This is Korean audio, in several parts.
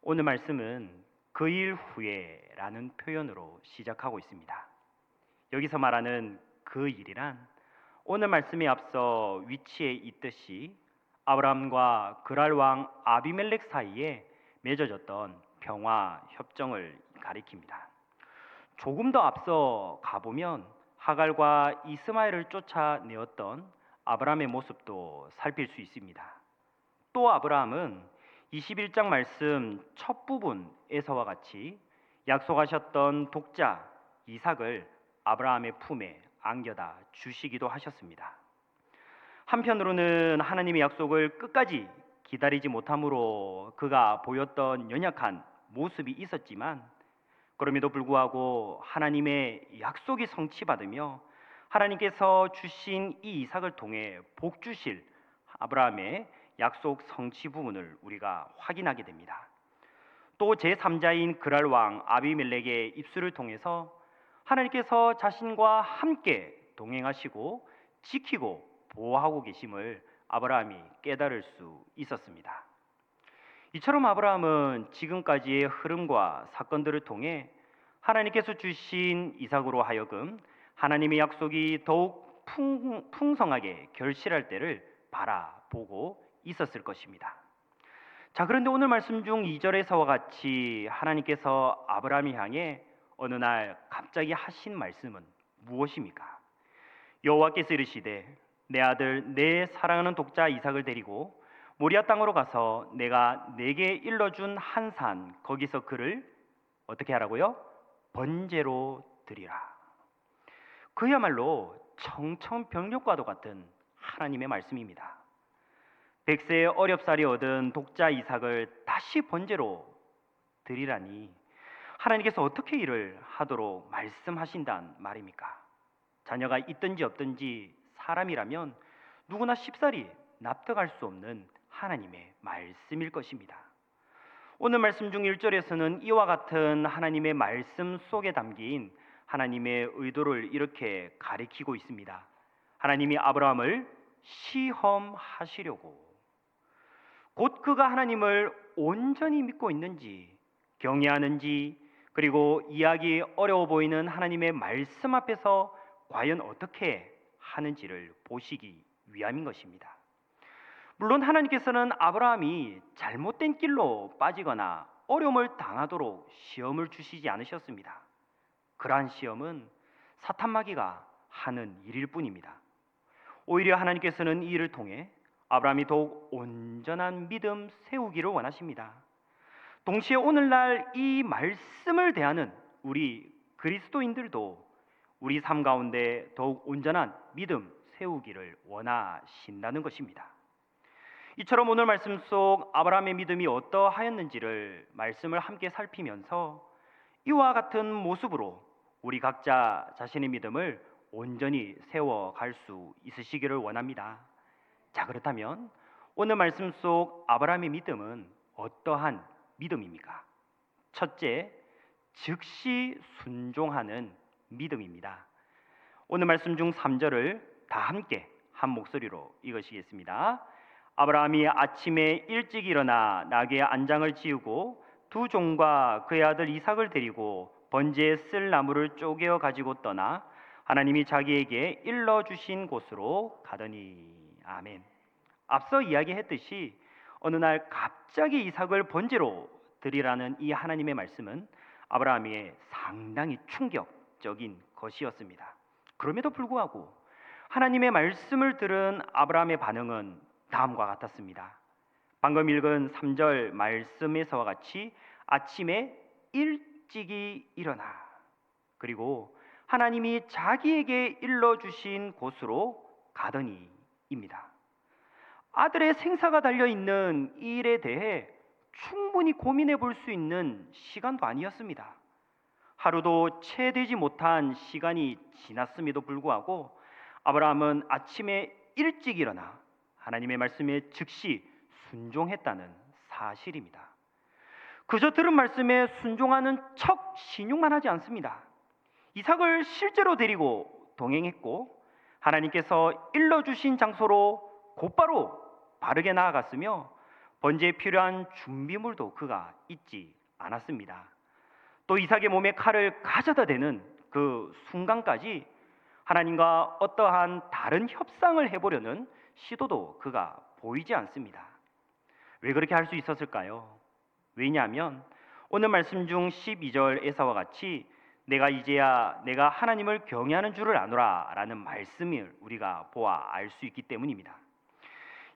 오늘 말씀은 그 일 후에라는 표현으로 시작하고 있습니다. 여기서 말하는 그 일이란 오늘 말씀에 앞서 위치에 있듯이 아브라함과 그랄 왕 아비멜렉 사이에 맺어졌던 평화 협정을 가리킵니다. 조금 더 앞서 가보면 하갈과 이스마엘을 쫓아내었던 아브라함의 모습도 살필 수 있습니다. 또 아브라함은 21장 말씀 첫 부분에서와 같이 약속하셨던 독자 이삭을 아브라함의 품에 안겨다 주시기도 하셨습니다. 한편으로는 하나님의 약속을 끝까지 기다리지 못함으로 그가 보였던 연약한 모습이 있었지만, 그럼에도 불구하고 하나님의 약속이 성취받으며 하나님께서 주신 이 이삭을 통해 복 주실 아브라함의 약속 성취 부분을 우리가 확인하게 됩니다. 또 제3자인 그랄 왕 아비멜렉의 입술을 통해서 하나님께서 자신과 함께 동행하시고 지키고 보호하고 계심을 아브라함이 깨달을 수 있었습니다. 이처럼 아브라함은 지금까지의 흐름과 사건들을 통해 하나님께서 주신 이삭으로 하여금 하나님의 약속이 더욱 풍성하게 결실할 때를 바라보고 있었을 것입니다. 자, 그런데 오늘 말씀 중 2절에서와 같이 하나님께서 아브라함을 향해 어느 날 갑자기 하신 말씀은 무엇입니까? 여호와께서 이르시되 내 아들 내 사랑하는 독자 이삭을 데리고 모리아 땅으로 가서 내가 내게 일러준 한 산 거기서 그를 어떻게 하라고요? 번제로 드리라. 그야말로 청천벽력과도 같은 하나님의 말씀입니다. 100세의 어렵사리 얻은 독자 이삭을 다시 번제로 드리라니 하나님께서 어떻게 일을 하도록 말씀하신단 말입니까? 자녀가 있든지 없든지 사람이라면 누구나 쉽사리 납득할 수 없는 하나님의 말씀일 것입니다. 오늘 말씀 중 1절에서는 이와 같은 하나님의 말씀 속에 담긴 하나님의 의도를 이렇게 가리키고 있습니다. 하나님이 아브라함을 시험하시려고, 곧 그가 하나님을 온전히 믿고 있는지 경외하는지, 그리고 이해하기 어려워 보이는 하나님의 말씀 앞에서 과연 어떻게 하는지를 보시기 위함인 것입니다. 물론 하나님께서는 아브라함이 잘못된 길로 빠지거나 어려움을 당하도록 시험을 주시지 않으셨습니다. 그러한 시험은 사탄마귀가 하는 일일 뿐입니다. 오히려 하나님께서는 이 일을 통해 아브라함이 더욱 온전한 믿음 세우기를 원하십니다. 동시에 오늘날 이 말씀을 대하는 우리 그리스도인들도 우리 삶 가운데 더욱 온전한 믿음 세우기를 원하신다는 것입니다. 이처럼 오늘 말씀 속 아브라함의 믿음이 어떠하였는지를 말씀을 함께 살피면서 이와 같은 모습으로 우리 각자 자신의 믿음을 온전히 세워갈 수 있으시기를 원합니다. 자, 그렇다면 오늘 말씀 속 아브라함의 믿음은 어떠한 믿음입니까? 첫째, 즉시 순종하는 믿음입니다. 오늘 말씀 중 3절을 다 함께 한 목소리로 읽으시겠습니다. 아브라함이 아침에 일찍 일어나 나귀의 안장을 지우고 두 종과 그의 아들 이삭을 데리고 번제에 쓸 나무를 쪼개어 가지고 떠나 하나님이 자기에게 일러주신 곳으로 가더니. 아멘. 앞서 이야기했듯이 어느 날 갑자기 이삭을 번제로 드리라는 이 하나님의 말씀은 아브라함에게 상당히 충격적인 것이었습니다. 그럼에도 불구하고 하나님의 말씀을 들은 아브라함의 반응은 다음과 같았습니다. 방금 읽은 3절 말씀에서와 같이 아침에 일찍이 일어나, 그리고 하나님이 자기에게 일러주신 곳으로 가더니입니다. 아들의 생사가 달려있는 이 일에 대해 충분히 고민해 볼 수 있는 시간도 아니었습니다. 하루도 채 되지 못한 시간이 지났음에도 불구하고 아브라함은 아침에 일찍 일어나 하나님의 말씀에 즉시 순종했다는 사실입니다. 그저 들은 말씀에 순종하는 척 신용만 하지 않습니다. 이삭을 실제로 데리고 동행했고 하나님께서 일러주신 장소로 곧바로 바르게 나아갔으며 번제에 필요한 준비물도 그가 잊지 않았습니다. 또 이삭의 몸에 칼을 가져다 대는 그 순간까지 하나님과 어떠한 다른 협상을 해보려는 시도도 그가 보이지 않습니다. 왜 그렇게 할 수 있었을까요? 왜냐하면 오늘 말씀 중 12절 에서와 같이 내가 이제야 내가 하나님을 경외하는 줄을 아노라 라는 말씀을 우리가 보아 알 수 있기 때문입니다.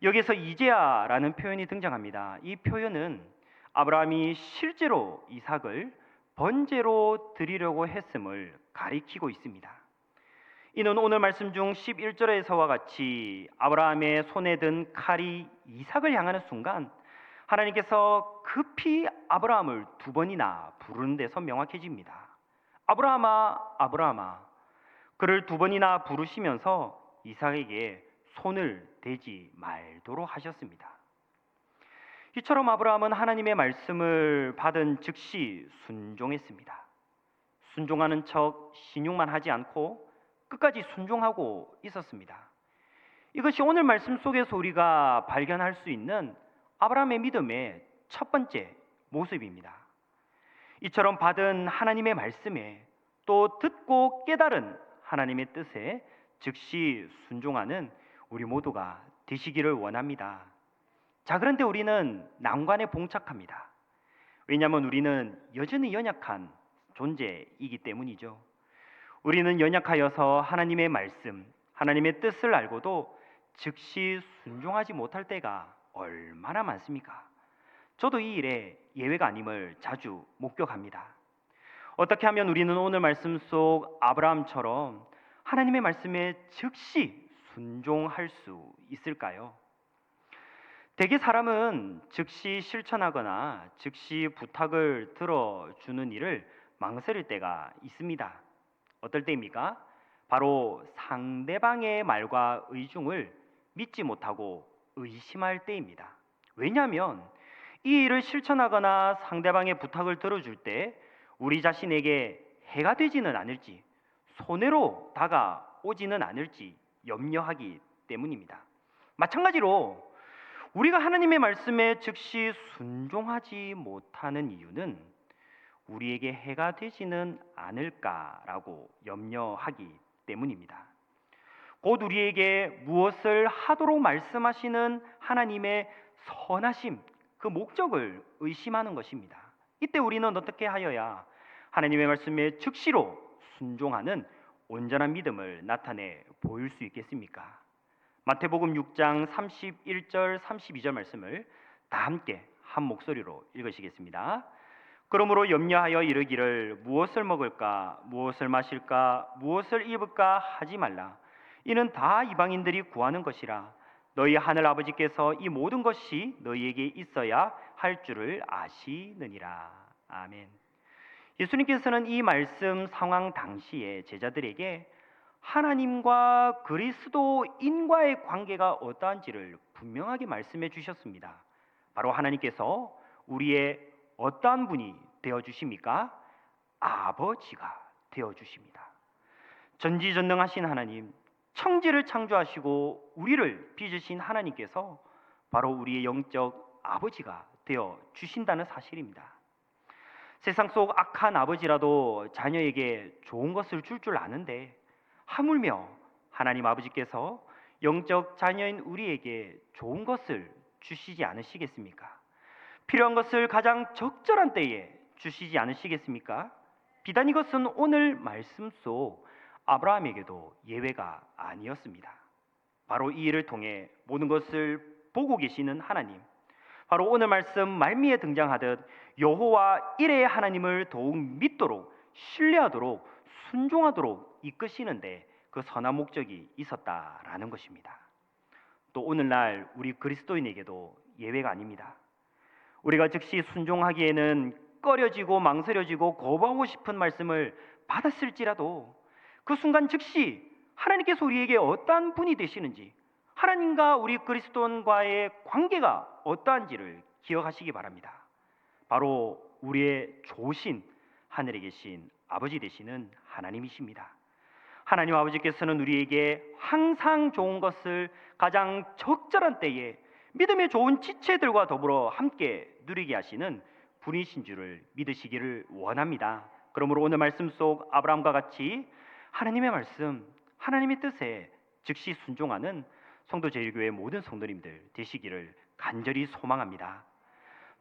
여기서 이제야 라는 표현이 등장합니다. 이 표현은 아브라함이 실제로 이삭을 번제로 드리려고 했음을 가리키고 있습니다. 이는 오늘 말씀 중 11절에서와 같이 아브라함의 손에 든 칼이 이삭을 향하는 순간 하나님께서 급히 아브라함을 두 번이나 부르는 데서 명확해집니다. 아브라함아, 아브라함아. 그를 두 번이나 부르시면서 이삭에게 손을 대지 말도록 하셨습니다. 이처럼 아브라함은 하나님의 말씀을 받은 즉시 순종했습니다. 순종하는 척 신용만 하지 않고 끝까지 순종하고 있었습니다. 이것이 오늘 말씀 속에서 우리가 발견할 수 있는 아브라함의 믿음의 첫 번째 모습입니다. 이처럼 받은 하나님의 말씀에 또 듣고 깨달은 하나님의 뜻에 즉시 순종하는 우리 모두가 되시기를 원합니다. 자, 그런데 우리는 난관에 봉착합니다. 왜냐하면 우리는 여전히 연약한 존재이기 때문이죠. 우리는 연약하여서 하나님의 말씀, 하나님의 뜻을 알고도 즉시 순종하지 못할 때가 얼마나 많습니까? 저도 이 일에 예외가 아님을 자주 목격합니다. 어떻게 하면 우리는 오늘 말씀 속 아브라함처럼 하나님의 말씀에 즉시 순종할 수 있을까요? 대개 사람은 즉시 실천하거나 즉시 부탁을 들어주는 일을 망설일 때가 있습니다. 어떨 때입니까? 바로 상대방의 말과 의중을 믿지 못하고 의심할 때입니다. 왜냐하면 이 일을 실천하거나 상대방의 부탁을 들어줄 때 우리 자신에게 해가 되지는 않을지, 손해로 다가오지는 않을지 염려하기 때문입니다. 마찬가지로 우리가 하나님의 말씀에 즉시 순종하지 못하는 이유는 우리에게 해가 되지는 않을까라고 염려하기 때문입니다. 곧 우리에게 무엇을 하도록 말씀하시는 하나님의 선하심, 그 목적을 의심하는 것입니다. 이때 우리는 어떻게 하여야 하나님의 말씀에 즉시로 순종하는 온전한 믿음을 나타내 보일 수 있겠습니까? 마태복음 6장 31절 32절 말씀을 다 함께 한 목소리로 읽으시겠습니다. 그러므로 염려하여 이르기를 무엇을 먹을까 무엇을 마실까 무엇을 입을까 하지 말라. 이는 다 이방인들이 구하는 것이라. 너희 하늘 아버지께서 이 모든 것이 너희에게 있어야 할 줄을 아시느니라. 아멘. 예수님께서는 이 말씀 상황 당시에 제자들에게 하나님과 그리스도인과의 관계가 어떠한지를 분명하게 말씀해 주셨습니다. 바로 하나님께서 우리의 어떠한 분이 되어주십니까? 아버지가 되어주십니다. 전지전능하신 하나님, 천지를 창조하시고 우리를 빚으신 하나님께서 바로 우리의 영적 아버지가 되어주신다는 사실입니다. 세상 속 악한 아버지라도 자녀에게 좋은 것을 줄 아는데 하물며 하나님 아버지께서 영적 자녀인 우리에게 좋은 것을 주시지 않으시겠습니까? 필요한 것을 가장 적절한 때에 주시지 않으시겠습니까? 비단 이것은 오늘 말씀 속 아브라함에게도 예외가 아니었습니다. 바로 이 일을 통해 모든 것을 보고 계시는 하나님, 바로 오늘 말씀 말미에 등장하듯 여호와 이레의 하나님을 더욱 믿도록 신뢰하도록 순종하도록 이끄시는데 그 선한 목적이 있었다라는 것입니다. 또 오늘날 우리 그리스도인에게도 예외가 아닙니다. 우리가 즉시 순종하기에는 꺼려지고 망설여지고 거부하고 싶은 말씀을 받았을지라도 그 순간 즉시 하나님께서 우리에게 어떠한 분이 되시는지, 하나님과 우리 그리스도인과의 관계가 어떠한지를 기억하시기 바랍니다. 바로 우리의 좋으신 하늘에 계신 아버지 되시는 하나님이십니다. 하나님 아버지께서는 우리에게 항상 좋은 것을 가장 적절한 때에 믿음의 좋은 지체들과 더불어 함께 누리게 하시는 분이신 줄을 믿으시기를 원합니다. 그러므로 오늘 말씀 속 아브라함과 같이 하나님의 말씀, 하나님의 뜻에 즉시 순종하는 성도 제일교회 모든 성도님들 되시기를 간절히 소망합니다.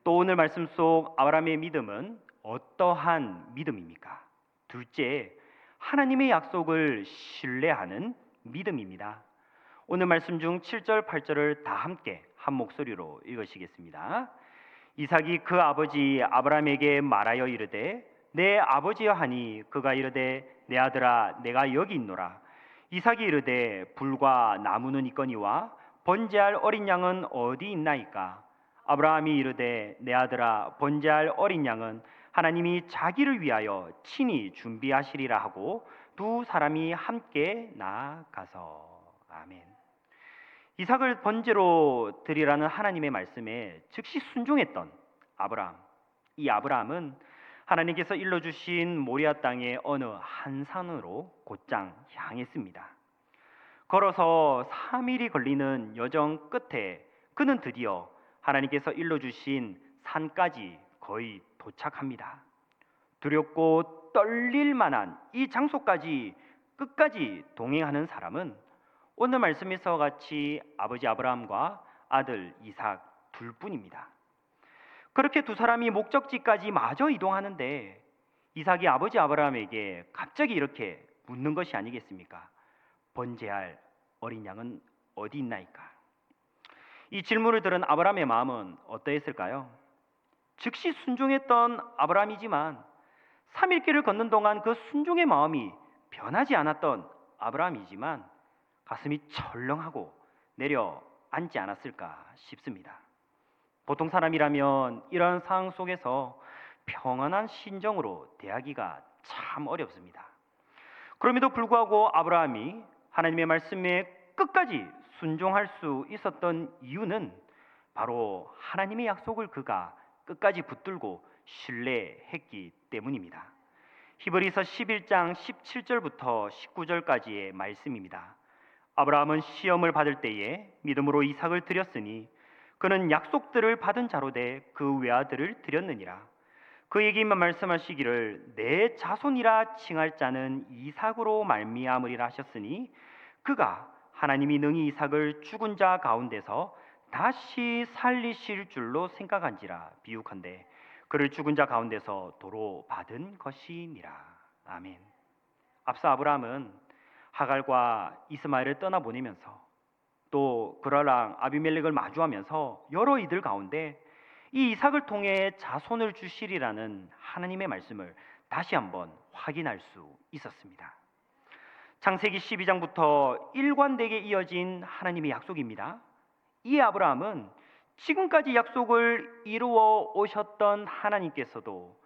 또 오늘 말씀 속 아브라함의 믿음은 어떠한 믿음입니까? 둘째, 하나님의 약속을 신뢰하는 믿음입니다. 오늘 말씀 중 7절, 8절을 다 함께 한 목소리로 읽으시겠습니다. 이삭이 그 아버지 아브라함에게 말하여 이르되 내 아버지여 하니 그가 이르되 내 아들아 내가 여기 있노라. 이삭이 이르되 불과 나무는 있거니와 번제할 어린 양은 어디 있나이까? 아브라함이 이르되 내 아들아 번제할 어린 양은 하나님이 자기를 위하여 친히 준비하시리라 하고 두 사람이 함께 나아가서. 아멘. 이삭을 번제로 드리라는 하나님의 말씀에 즉시 순종했던 아브라함. 이 아브라함은 하나님께서 일러주신 모리아 땅의 어느 한 산으로 곧장 향했습니다. 걸어서 3일이 걸리는 여정 끝에 그는 드디어 하나님께서 일러주신 산까지 거의 도착합니다. 두렵고 떨릴 만한 이 장소까지 끝까지 동행하는 사람은 오늘 말씀에서 같이 아버지 아브라함과 아들 이삭 둘뿐입니다. 그렇게 두 사람이 목적지까지 마저 이동하는데 이삭이 아버지 아브라함에게 갑자기 이렇게 묻는 것이 아니겠습니까? 번제할 어린 양은 어디 있나이까? 이 질문을 들은 아브라함의 마음은 어떠했을까요? 즉시 순종했던 아브라함이지만 3일길을 걷는 동안 그 순종의 마음이 변하지 않았던 아브라함이지만 가슴이 철렁하고 내려앉지 않았을까 싶습니다. 보통 사람이라면 이러한 상황 속에서 평안한 심정으로 대하기가 참 어렵습니다. 그럼에도 불구하고 아브라함이 하나님의 말씀에 끝까지 순종할 수 있었던 이유는 바로 하나님의 약속을 그가 끝까지 붙들고 신뢰했기 때문입니다. 히브리서 11장 17절부터 19절까지의 말씀입니다. 아브라함은 시험을 받을 때에 믿음으로 이삭을 드렸으니 그는 약속들을 받은 자로 돼 그 외아들을 드렸느니라. 그에게 말씀하시기를 내 자손이라 칭할 자는 이삭으로 말미암으리라 하셨으니 그가 하나님이 능히 이삭을 죽은 자 가운데서 다시 살리실 줄로 생각한지라 비유컨대 그를 죽은 자 가운데서 도로 받은 것이니라. 아멘. 앞서 아브라함은 하갈과 이스마엘을 떠나보내면서 또 그라랑 아비멜렉을 마주하면서 여러 이들 가운데 이 이삭을 통해 자손을 주시리라는 하나님의 말씀을 다시 한번 확인할 수 있었습니다. 창세기 12장부터 일관되게 이어진 하나님의 약속입니다. 이 아브라함은 지금까지 약속을 이루어 오셨던 하나님께서도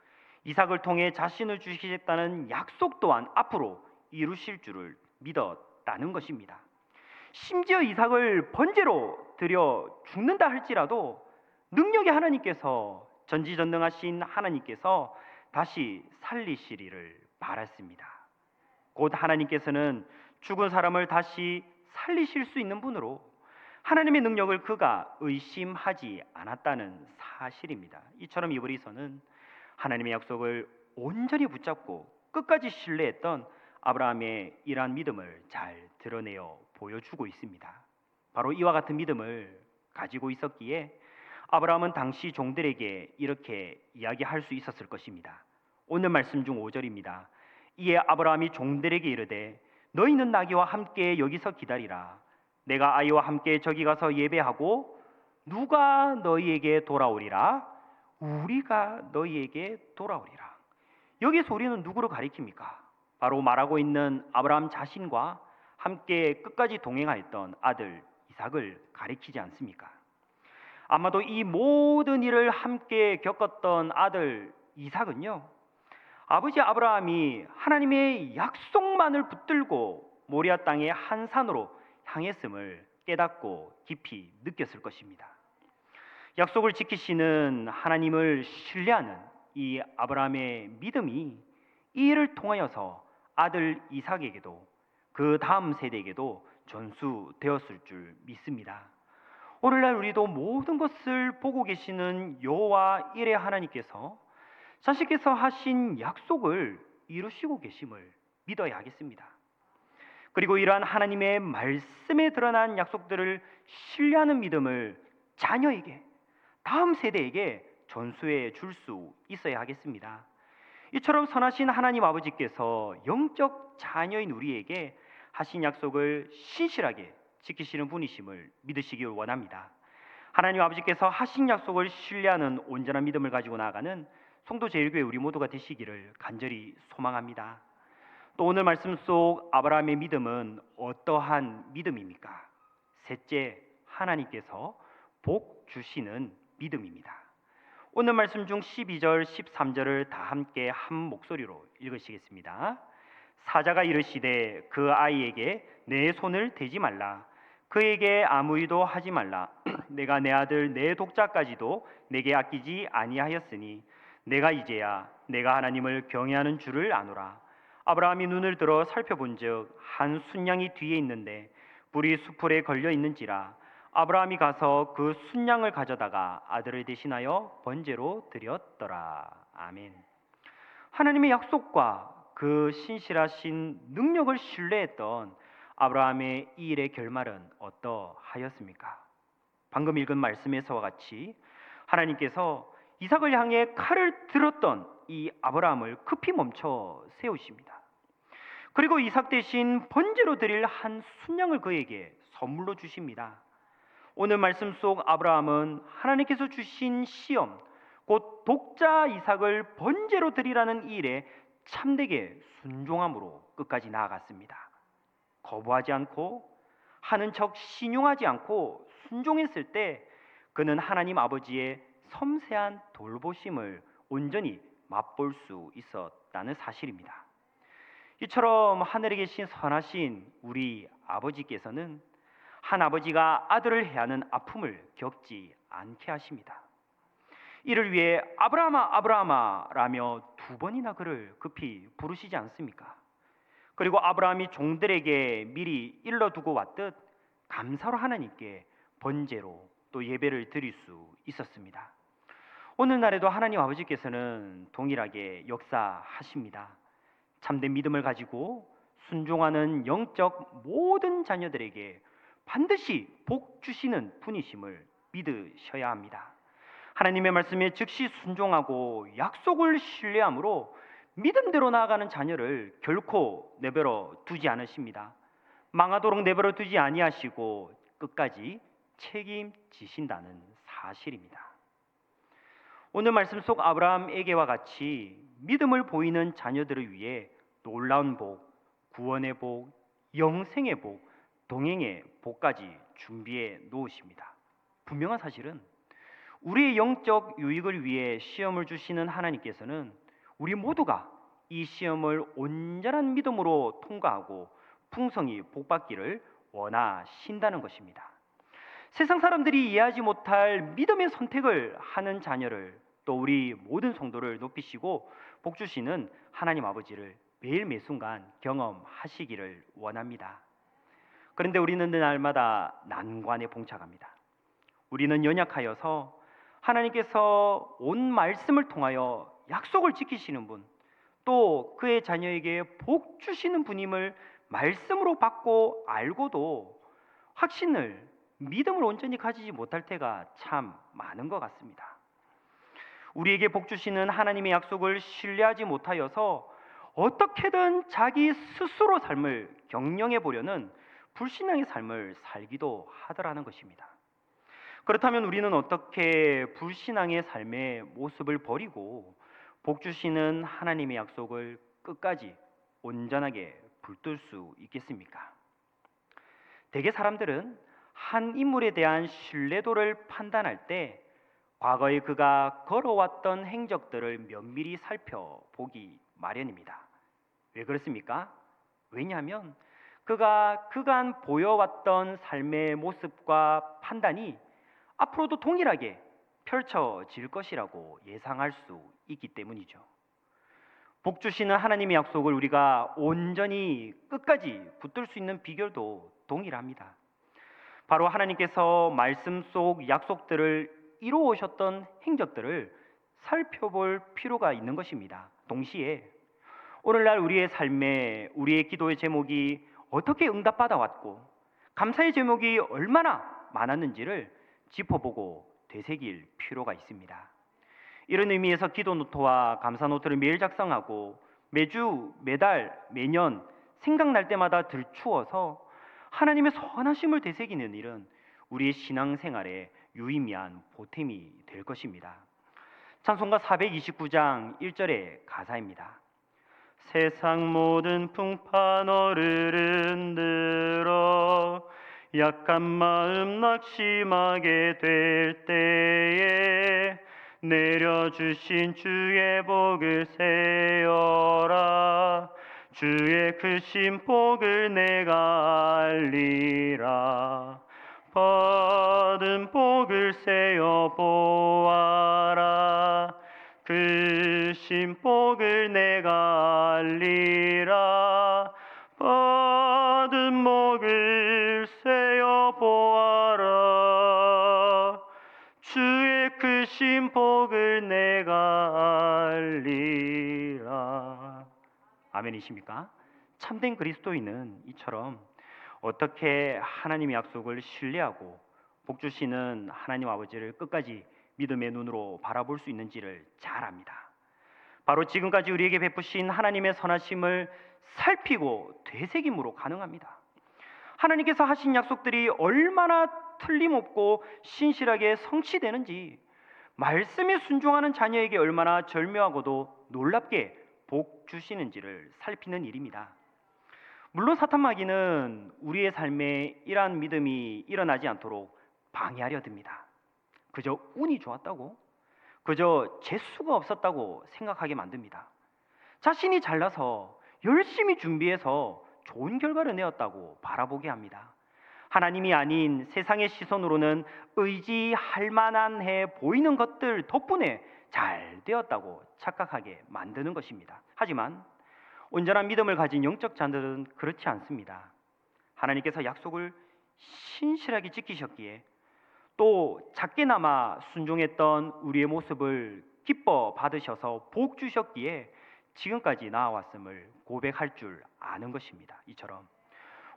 이삭을 통해 자신을 주시겠다는 약속 또한 앞으로 이루실 줄을 믿었다는 것입니다. 심지어 이삭을 번제로 드려 죽는다 할지라도 능력의 하나님께서 전지전능하신 하나님께서 다시 살리시리를 바랐습니다. 곧 하나님께서는 죽은 사람을 다시 살리실 수 있는 분으로 하나님의 능력을 그가 의심하지 않았다는 사실입니다. 이처럼 이브리서는 하나님의 약속을 온전히 붙잡고 끝까지 신뢰했던 아브라함의 이러한 믿음을 잘 드러내어 보여주고 있습니다. 바로 이와 같은 믿음을 가지고 있었기에 아브라함은 당시 종들에게 이렇게 이야기할 수 있었을 것입니다. 오늘 말씀 중 5절입니다. 이에 아브라함이 종들에게 이르되 너희는 나귀와 함께 여기서 기다리라. 내가 아이와 함께 저기 가서 예배하고 누가 너희에게 돌아오리라? 우리가 너희에게 돌아오리라. 여기서 우리는 누구를 가리킵니까? 바로 말하고 있는 아브라함 자신과 함께 끝까지 동행하였던 아들 이삭을 가리키지 않습니까? 아마도 이 모든 일을 함께 겪었던 아들 이삭은요, 아버지 아브라함이 하나님의 약속만을 붙들고 모리아 땅의 한 산으로 향했음을 깨닫고 깊이 느꼈을 것입니다. 약속을 지키시는 하나님을 신뢰하는 이 아브라함의 믿음이 이 일을 통하여서 아들 이삭에게도 그 다음 세대에게도 전수되었을 줄 믿습니다. 오늘날 우리도 모든 것을 보고 계시는 여호와 일의 하나님께서 자신께서 하신 약속을 이루시고 계심을 믿어야 하겠습니다. 그리고 이러한 하나님의 말씀에 드러난 약속들을 신뢰하는 믿음을 자녀에게, 다음 세대에게 전수해 줄 수 있어야 하겠습니다. 이처럼 선하신 하나님 아버지께서 영적 자녀인 우리에게 하신 약속을 신실하게 지키시는 분이심을 믿으시길 원합니다. 하나님 아버지께서 하신 약속을 신뢰하는 온전한 믿음을 가지고 나아가는 성도 제일교회 우리 모두가 되시기를 간절히 소망합니다. 또 오늘 말씀 속 아브라함의 믿음은 어떠한 믿음입니까? 셋째, 하나님께서 복 주시는 믿음입니다. 오늘 말씀 중 12절, 13절을 다 함께 한 목소리로 읽으시겠습니다. 사자가 이르시되 그 아이에게 내 손을 대지 말라. 그에게 아무 일도 하지 말라. 내가 내 아들 내 독자까지도 내게 아끼지 아니하였으니 내가 이제야 내가 하나님을 경외하는 줄을 아노라. 아브라함이 눈을 들어 살펴본즉 한 순양이 뒤에 있는데 뿔이 수풀에 걸려 있는지라. 아브라함이 가서 그 순양을 가져다가 아들을 대신하여 번제로 드렸더라. 아멘. 하나님의 약속과 그 신실하신 능력을 신뢰했던 아브라함의 이 일의 결말은 어떠하였습니까? 방금 읽은 말씀에서와 같이 하나님께서 이삭을 향해 칼을 들었던 이 아브라함을 급히 멈춰 세우십니다. 그리고 이삭 대신 번제로 드릴 한 순양을 그에게 선물로 주십니다. 오늘 말씀 속 아브라함은 하나님께서 주신 시험, 곧 독자 이삭을 번제로 드리라는 이 일에 참되게 순종함으로 끝까지 나아갔습니다. 거부하지 않고 하는 척 신용하지 않고 순종했을 때 그는 하나님 아버지의 섬세한 돌보심을 온전히 맛볼 수 있었다는 사실입니다. 이처럼 하늘에 계신 선하신 우리 아버지께서는 한 아버지가 아들을 해하는 아픔을 겪지 않게 하십니다. 이를 위해 아브라함아 아브라함아 라며 두 번이나 그를 급히 부르시지 않습니까? 그리고 아브라함이 종들에게 미리 일러두고 왔듯 감사로 하나님께 번제로 또 예배를 드릴 수 있었습니다. 오늘날에도 하나님 아버지께서는 동일하게 역사하십니다. 참된 믿음을 가지고 순종하는 영적 모든 자녀들에게 반드시 복 주시는 분이심을 믿으셔야 합니다. 하나님의 말씀에 즉시 순종하고 약속을 신뢰함으로 믿음대로 나아가는 자녀를 결코 내버려 두지 않으십니다. 망하도록 내버려 두지 아니하시고 끝까지 책임지신다는 사실입니다. 오늘 말씀 속 아브라함에게와 같이 믿음을 보이는 자녀들을 위해 놀라운 복, 구원의 복, 영생의 복, 동행의 복까지 준비해 놓으십니다. 분명한 사실은 우리의 영적 유익을 위해 시험을 주시는 하나님께서는 우리 모두가 이 시험을 온전한 믿음으로 통과하고 풍성히 복받기를 원하신다는 것입니다. 세상 사람들이 이해하지 못할 믿음의 선택을 하는 자녀를 또 우리 모든 성도를 높이시고 복 주시는 하나님 아버지를 매일 매순간 경험하시기를 원합니다. 그런데 우리는 날마다 난관에 봉착합니다. 우리는 연약하여서 하나님께서 온 말씀을 통하여 약속을 지키시는 분, 또 그의 자녀에게 복 주시는 분임을 말씀으로 받고 알고도 확신을, 믿음을 온전히 가지지 못할 때가 참 많은 것 같습니다. 우리에게 복 주시는 하나님의 약속을 신뢰하지 못하여서 어떻게든 자기 스스로 삶을 경영해 보려는 불신앙의 삶을 살기도 하더라는 것입니다. 그렇다면 우리는 어떻게 불신앙의 삶의 모습을 버리고 복 주시는 하나님의 약속을 끝까지 온전하게 붙들 수 있겠습니까? 대개 사람들은 한 인물에 대한 신뢰도를 판단할 때 과거에 그가 걸어왔던 행적들을 면밀히 살펴보기 마련입니다. 왜 그렇습니까? 왜냐하면 그가 그간 보여왔던 삶의 모습과 판단이 앞으로도 동일하게 펼쳐질 것이라고 예상할 수 있기 때문이죠. 복 주시는 하나님의 약속을 우리가 온전히 끝까지 붙들 수 있는 비결도 동일합니다. 바로 하나님께서 말씀 속 약속들을 이루어오셨던 행적들을 살펴볼 필요가 있는 것입니다. 동시에 오늘날 우리의 삶에 우리의 기도의 제목이 어떻게 응답받아 왔고 감사의 제목이 얼마나 많았는지를 짚어보고 되새길 필요가 있습니다. 이런 의미에서 기도 노트와 감사 노트를 매일 작성하고 매주, 매달, 매년 생각날 때마다 들추어서 하나님의 선하심을 되새기는 일은 우리의 신앙생활에 유의미한 보탬이 될 것입니다. 찬송가 429장 1절의 가사입니다. 세상 모든 풍파 너를 흔들어 약한 마음 낙심하게 될 때에 내려주신 주의 복을 세어라. 주의 크신 복을 내가 알리라. 받은 복을 세어 보아라. 크신 복을 내가 알리라. 받은 복을 세어 보아라. 주의 크신 복을 내가 알리라. 아멘이십니까? 참된 그리스도인은 이처럼 어떻게 하나님의 약속을 신뢰하고 복 주시는 하나님 아버지를 끝까지 믿음의 눈으로 바라볼 수 있는지를 잘 압니다. 바로 지금까지 우리에게 베푸신 하나님의 선하심을 살피고 되새김으로 가능합니다. 하나님께서 하신 약속들이 얼마나 틀림없고 신실하게 성취되는지, 말씀에 순종하는 자녀에게 얼마나 절묘하고도 놀랍게 복 주시는지를 살피는 일입니다. 물론 사탄 마귀는 우리의 삶에 이러한 믿음이 일어나지 않도록 방해하려 듭니다. 그저 운이 좋았다고, 그저 재수가 없었다고 생각하게 만듭니다. 자신이 잘나서 열심히 준비해서 좋은 결과를 내었다고 바라보게 합니다. 하나님이 아닌 세상의 시선으로는 의지할 만한 해 보이는 것들 덕분에 잘 되었다고 착각하게 만드는 것입니다. 하지만 온전한 믿음을 가진 영적 자들은 그렇지 않습니다. 하나님께서 약속을 신실하게 지키셨기에 또 작게나마 순종했던 우리의 모습을 기뻐 받으셔서 복 주셨기에 지금까지 나아왔음을 고백할 줄 아는 것입니다. 이처럼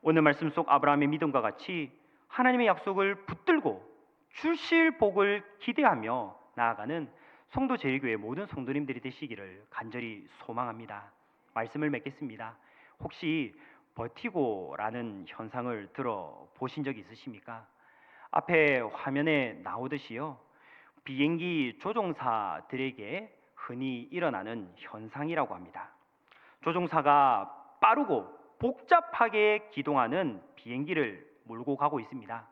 오늘 말씀 속 아브라함의 믿음과 같이 하나님의 약속을 붙들고 주실 복을 기대하며 나아가는 성도 제일교회 모든 성도님들이 되시기를 간절히 소망합니다. 말씀을 맺겠습니다. 혹시 버티고라는 현상을 들어보신 적 있으십니까? 앞에 화면에 나오듯이요, 비행기 조종사들에게 흔히 일어나는 현상이라고 합니다. 조종사가 빠르고 복잡하게 기동하는 비행기를 몰고 가고 있습니다.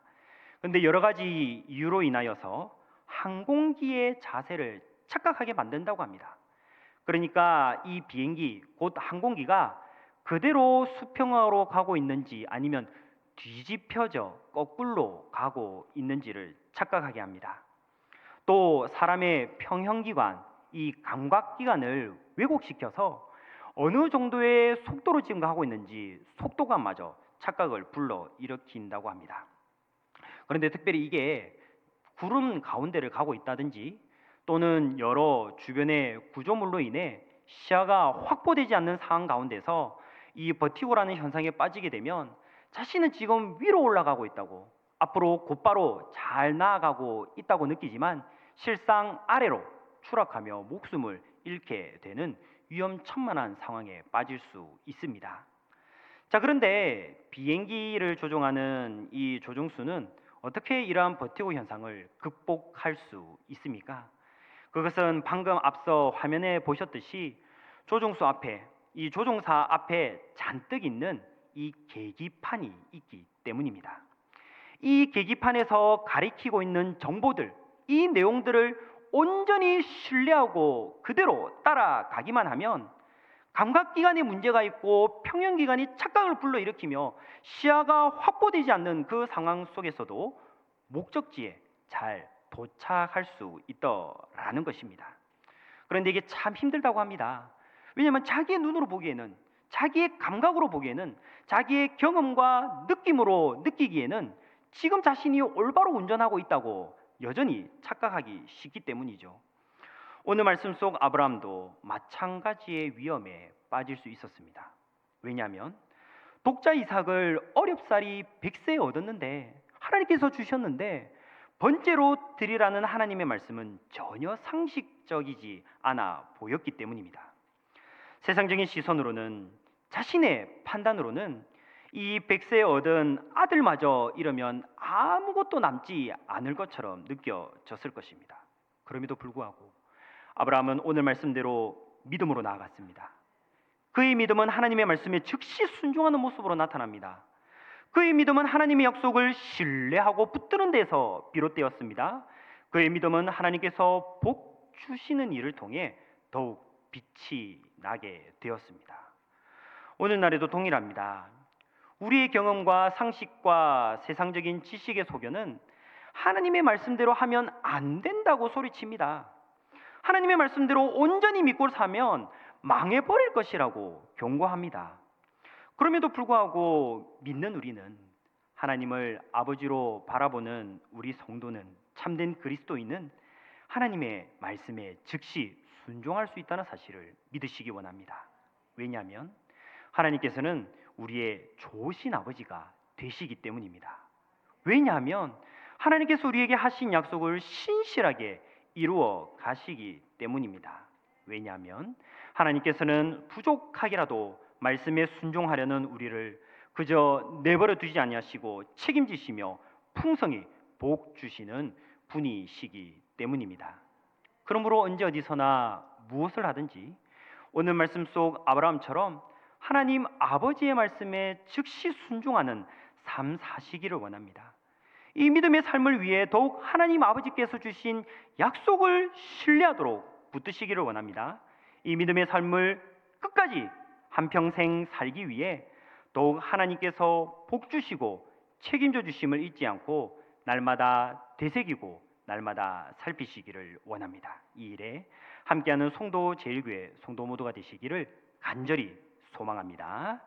그런데 여러 가지 이유로 인하여서 항공기의 자세를 착각하게 만든다고 합니다. 그러니까 이 비행기, 곧 항공기가 그대로 수평으로 가고 있는지 아니면 뒤집혀져 거꾸로 가고 있는지를 착각하게 합니다. 또 사람의 평형기관, 이 감각기관을 왜곡시켜서 어느 정도의 속도로 지금 가고 있는지 속도감마저 착각을 불러일으킨다고 합니다. 그런데 특별히 이게 구름 가운데를 가고 있다든지 또는 여러 주변의 구조물로 인해 시야가 확보되지 않는 상황 가운데서 이 버티고라는 현상에 빠지게 되면 자신은 지금 위로 올라가고 있다고, 앞으로 곧바로 잘 나아가고 있다고 느끼지만 실상 아래로 추락하며 목숨을 잃게 되는 위험천만한 상황에 빠질 수 있습니다. 자, 그런데 비행기를 조종하는 이 조종수는 어떻게 이러한 버티고 현상을 극복할 수 있습니까? 그것은 방금 앞서 화면에 보셨듯이 조종수 앞에, 이 조종사 앞에 잔뜩 있는 이 계기판이 있기 때문입니다. 이 계기판에서 가리키고 있는 정보들, 이 내용들을 온전히 신뢰하고 그대로 따라가기만 하면 감각기관에 문제가 있고 평형기관이 착각을 불러일으키며 시야가 확보되지 않는 그 상황 속에서도 목적지에 잘 도착할 수 있더라는 것입니다. 그런데 이게 참 힘들다고 합니다. 왜냐하면 자기의 눈으로 보기에는, 자기의 감각으로 보기에는, 자기의 경험과 느낌으로 느끼기에는 지금 자신이 올바로 운전하고 있다고 여전히 착각하기 쉽기 때문이죠. 오늘 말씀 속 아브라함도 마찬가지의 위험에 빠질 수 있었습니다. 왜냐하면 독자 이삭을 어렵사리 100세에 얻었는데 하나님께서 주셨는데 번째로 드리라는 하나님의 말씀은 전혀 상식적이지 않아 보였기 때문입니다. 세상적인 시선으로는, 자신의 판단으로는 이 100세에 얻은 아들마저 이러면 아무것도 남지 않을 것처럼 느껴졌을 것입니다. 그럼에도 불구하고 아브라함은 오늘 말씀대로 믿음으로 나아갔습니다. 그의 믿음은 하나님의 말씀에 즉시 순종하는 모습으로 나타납니다. 그의 믿음은 하나님의 약속을 신뢰하고 붙드는 데서 비롯되었습니다. 그의 믿음은 하나님께서 복 주시는 일을 통해 더욱 빛이 나게 되었습니다. 오늘날에도 동일합니다. 우리의 경험과 상식과 세상적인 지식의 소견은 하나님의 말씀대로 하면 안 된다고 소리칩니다. 하나님의 말씀대로 온전히 믿고 사면 망해버릴 것이라고 경고합니다. 그럼에도 불구하고 믿는 우리는, 하나님을 아버지로 바라보는 우리 성도는, 참된 그리스도인은 하나님의 말씀에 즉시 순종할 수 있다는 사실을 믿으시기 원합니다. 왜냐하면 하나님께서는 우리의 좋으신 아버지가 되시기 때문입니다. 왜냐하면 하나님께서 우리에게 하신 약속을 신실하게 이루어 가시기 때문입니다. 왜냐하면 하나님께서는 부족하게라도 말씀에 순종하려는 우리를 그저 내버려 두지 아니하시고 책임지시며 풍성히 복 주시는 분이시기 때문입니다. 그러므로 언제 어디서나 무엇을 하든지 오늘 말씀 속 아브라함처럼 하나님 아버지의 말씀에 즉시 순종하는 삶 사시기를 원합니다. 이 믿음의 삶을 위해 더욱 하나님 아버지께서 주신 약속을 신뢰하도록 붙드시기를 원합니다. 이 믿음의 삶을 끝까지 한평생 살기 위해 더욱 하나님께서 복 주시고 책임져 주심을 잊지 않고 날마다 되새기고 날마다 살피시기를 원합니다. 이 일에 함께하는 송도 제일교회 성도 모두가 되시기를 간절히 소망합니다.